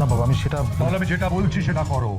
না বাবা, আমি সেটা তাহলে আমি যেটা বলছি সেটা করো।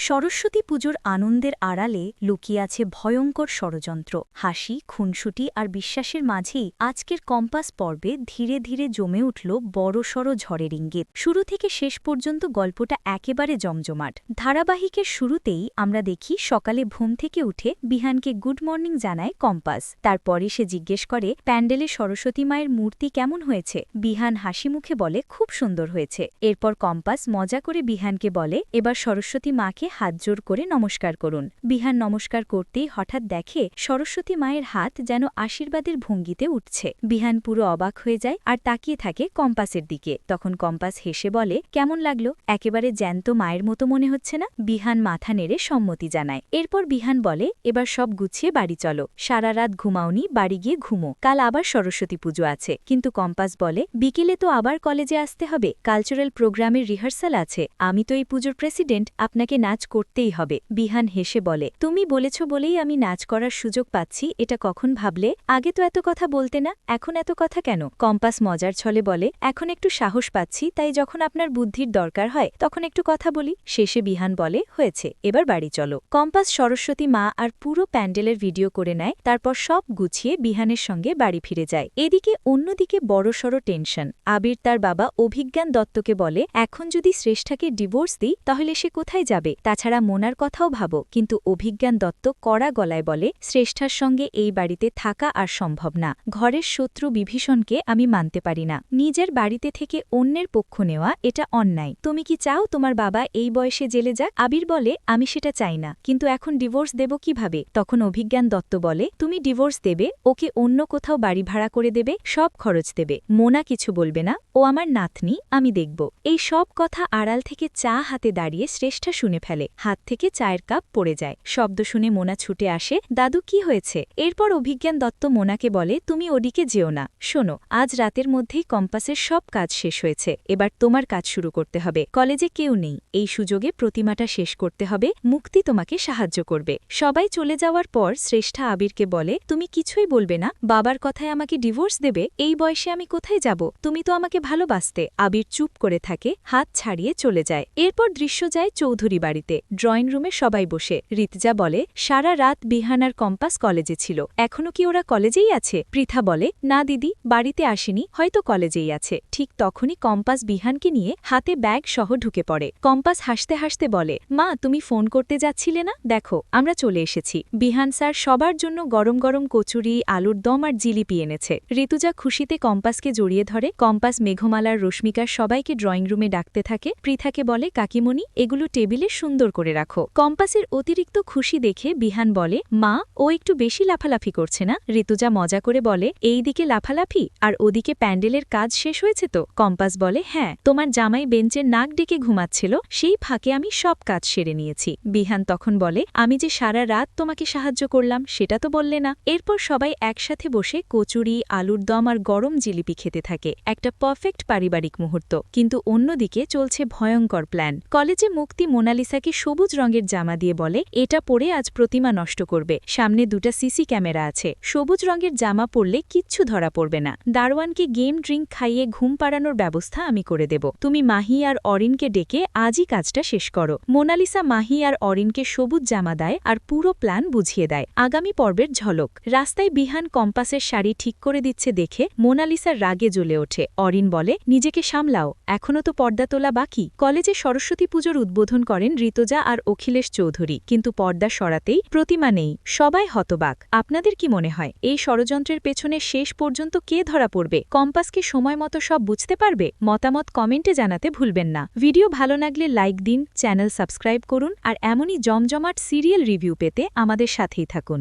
সরস্বতী পুজোর আনন্দের আড়ালে লুকিয়ে আছে ভয়ঙ্কর ষড়যন্ত্র। হাসি, খুনসুটি আর বিশ্বাসের মাঝেই আজকের কম্পাস পর্বে ধীরে ধীরে জমে উঠল বড়সড় ঝড়ের ইঙ্গিত। শুরু থেকে শেষ পর্যন্ত গল্পটা একেবারে জমজমাট। ধারাবাহিকের শুরুতেই আমরা দেখি সকালে ঘুম থেকে উঠে বিহানকে গুড মর্নিং জানায় কম্পাস। তারপরে সে জিজ্ঞেস করে প্যান্ডেলে সরস্বতী মায়ের মূর্তি কেমন হয়েছে। বিহান হাসি মুখে বলে খুব সুন্দর হয়েছে। এরপর কম্পাস মজা করে বিহানকে বলে এবার সরস্বতী মাকে হাত জোর করে নমস্কার করুন। বিহান নমস্কার করতেই হঠাৎ দেখে সরস্বতী মায়ের হাত যেন আশীর্বাদের ভঙ্গিতে উঠছে। বিহান পুরো অবাক হয়ে যায় আর তাকিয়ে থাকে কম্পাসের দিকে। তখন কম্পাস হেসে বলে কেমন লাগলো, একেবারে জ্যান্ত মায়ের মতো মনে হচ্ছে না। বিহান মাথা নেড়ে সম্মতি জানায়। এরপর বিহান বলে এবার সব গুছিয়ে বাড়ি চলো, সারা রাত ঘুমাওনি, বাড়ি গিয়ে ঘুমো, কাল আবার সরস্বতী পুজো আছে। কিন্তু কম্পাস বলে বিকেলে তো আবার কলেজে আসতে হবে, কালচারাল প্রোগ্রামের রিহার্সাল আছে, আমি তো এই পুজোর প্রেসিডেন্ট, আপনাকে নাচ করতেই হবে। বিহান হেসে বলে তুমি বলেছ বলেই আমি নাচ করার সুযোগ পাচ্ছি, এটা কখন ভাবলে? আগে তো এত কথা বলতে না, এখন এত কথা কেন? কম্পাস মজার ছলে বলে এখন একটু সাহস পাচ্ছি, তাই যখন আপনার বুদ্ধির দরকার হয় তখন একটু কথা বলি। শেষে বিহান বলে হয়েছে, এবার বাড়ি চলো। কম্পাস সরস্বতী মা আর পুরো প্যান্ডেলের ভিডিও করে নেয়, তারপর সব গুছিয়ে বিহানের সঙ্গে বাড়ি ফিরে যায়। এদিকে অন্যদিকে বড়সড় টেনশন। আবির তার বাবা অভিজ্ঞান দত্তকে বলে এখন যদি শ্রেষ্ঠাকে ডিভোর্স দিই তাহলে সে কোথায় যাবে, তাছাড়া মোনার কথাও ভাবো। কিন্তু অভিজ্ঞান দত্ত কড়া গলায় বলে শ্রেষ্ঠার সঙ্গে এই বাড়িতে থাকা আর সম্ভব না, ঘরের শত্রু বিভীষণকে আমি মানতে পারি না, নিজের বাড়িতে থেকে অন্যের পক্ষ নেওয়া এটা অন্যায়। তুমি কি চাও তোমার বাবা এই বয়সে জেলে যাক? আবির বলে আমি সেটা চাই না, কিন্তু এখন ডিভোর্স দেব কিভাবে? তখন অভিজ্ঞান দত্ত বলে তুমি ডিভোর্স দেবে, ওকে অন্য কোথাও বাড়ি ভাড়া করে দেবে, সব খরচ দেবে, মোনা কিছু বলবে না, ও আমার নাতনি, আমি দেখব। এই সব কথা আড়াল থেকে চা হাতে দাঁড়িয়ে শ্রেষ্ঠা শুনে ফেলে। হাত থেকে চায়ের কাপ পড়ে যায়। শব্দ শুনে মোনা ছুটে আসে, দাদু কি হয়েছে? এরপর অভিজ্ঞান দত্ত মোনাকে বলে তুমি ওদিকে যেও না, শোনো আজ রাতের মধ্যেই কম্পাসের সব কাজ শেষ হয়েছে, এবার তোমার কাজ শুরু করতে হবে। কলেজে কেউ নেই, এই সুযোগে প্রতিমাটা শেষ করতে হবে, মুক্তি তোমাকে সাহায্য করবে। সবাই চলে যাওয়ার পর শ্রেষ্ঠা আবিরকে বলে তুমি কিছুই বলবে না, বাবার কথায় আমাকে ডিভোর্স দেবে? এই বয়সে আমি কোথায় যাব? তুমি তো আমাকে ভালোবাসতে। আবির চুপ করে থাকে, হাত ছাড়িয়ে চলে যায়। এরপর দৃশ্য যায় চৌধুরী বাড়িতে। ড্রয়িং রুমে সবাই বসে। ঋতজা বলে সারা রাত বিহান আর কম্পাস কলেজে ছিল, এখনো কি ওরা কলেজেই আছে? পৃথা বলে না দিদি, বাড়িতে আসেনি, হয়তো কলেজেই আছে। ঠিক তখনই কম্পাস বিহানকে নিয়ে হাতে ব্যাগ সহ ঢুকে পড়ে। কম্পাস হাসতে হাসতে বলে মা তুমি ফোন করতে যাচ্ছিলে না, দেখো আমরা চলে এসেছি। বিহান স্যার সবার জন্য গরম গরম কচুরি, আলুর দম আর জিলিপি এনেছে। ঋতুজা খুশিতে কম্পাসকে জড়িয়ে ধরে। কম্পাস মেঘমালার রশ্মিকার সবাইকে ড্রয়িং রুমে ডাকতে থাকে। পৃথাকে বলে কাকিমণি এগুলো টেবিলে সুন্দর করে রাখো। কম্পাসের অতিরিক্ত খুশি দেখে বিহান বলে মা ও একটু বেশি লাফালাফি করছে না? ঋতুজা মজা করে বলে এই দিকে লাফালাফি আর ওদিকে প্যান্ডেলের কাজ শেষ হয়েছে তো? কম্পাস বলে হ্যাঁ, তোমার জামাই বেঞ্চের নাক ডেকে ঘুমাচ্ছিল, সেই ফাঁকে আমি সব কাজ সেরে নিয়েছি। বিহান তখন বলে আমি যে সারা রাত তোমাকে সাহায্য করলাম সেটা তো বললে না। এরপর সবাই একসাথে বসে কচুরি, আলুর দম আর গরম জিলিপি খেতে থাকে। একটা পারফেক্ট পারিবারিক মুহূর্ত। কিন্তু অন্যদিকে চলছে ভয়ঙ্কর প্ল্যান। কলেজে মুক্তি মোনালিসাকে সবুজ রঙের জামা দিয়ে বলে এটা পরে আজ প্রতিমা নষ্ট করবে, সামনে দুটা সিসি ক্যামেরা আছে, সবুজ রঙের জামা পরলে কিচ্ছু ধরা পড়বে না, দারোয়ানকে গেম ড্রিঙ্ক খাইয়ে ঘুম পাড়ানোর ব্যবস্থা আমি করে দেব, তুমি মাহি আর অরিনকে ডেকে আজই কাজটা শেষ করো। মোনালিসা মাহি আর অরিনকে সবুজ জামা দেয় আর পুরো প্ল্যান বুঝিয়ে দেয়। আগামী পর্বের ঝলক। রাস্তায় বিহান কম্পাসের শাড়ি ঠিক করে দিচ্ছে দেখে মোনালিসার রাগে জ্বলে ওঠে। অরিন বলে নিজেকে সামলাও, এখনো তো পর্দা তোলা বাকি। কলেজে সরস্বতী পুজোর উদ্বোধন করেন ঋতুজা আর অখিলেশ চৌধুরী, কিন্তু পর্দা সরাতেই প্রতিমা নেই, সবাই হতবাক। আপনাদের কি মনে হয় এই ষড়যন্ত্রের পেছনে শেষ পর্যন্ত কে ধরা পড়বে? কম্পাসকে সময় মতো সব বুঝতে পারবে? মতামত কমেন্টে জানাতে ভুলবেন না। ভিডিও ভালো লাগলে লাইক দিন, চ্যানেল সাবস্ক্রাইব করুন আর এমনই জমজমাট সিরিয়াল রিভিউ পেতে আমাদের সাথেই থাকুন।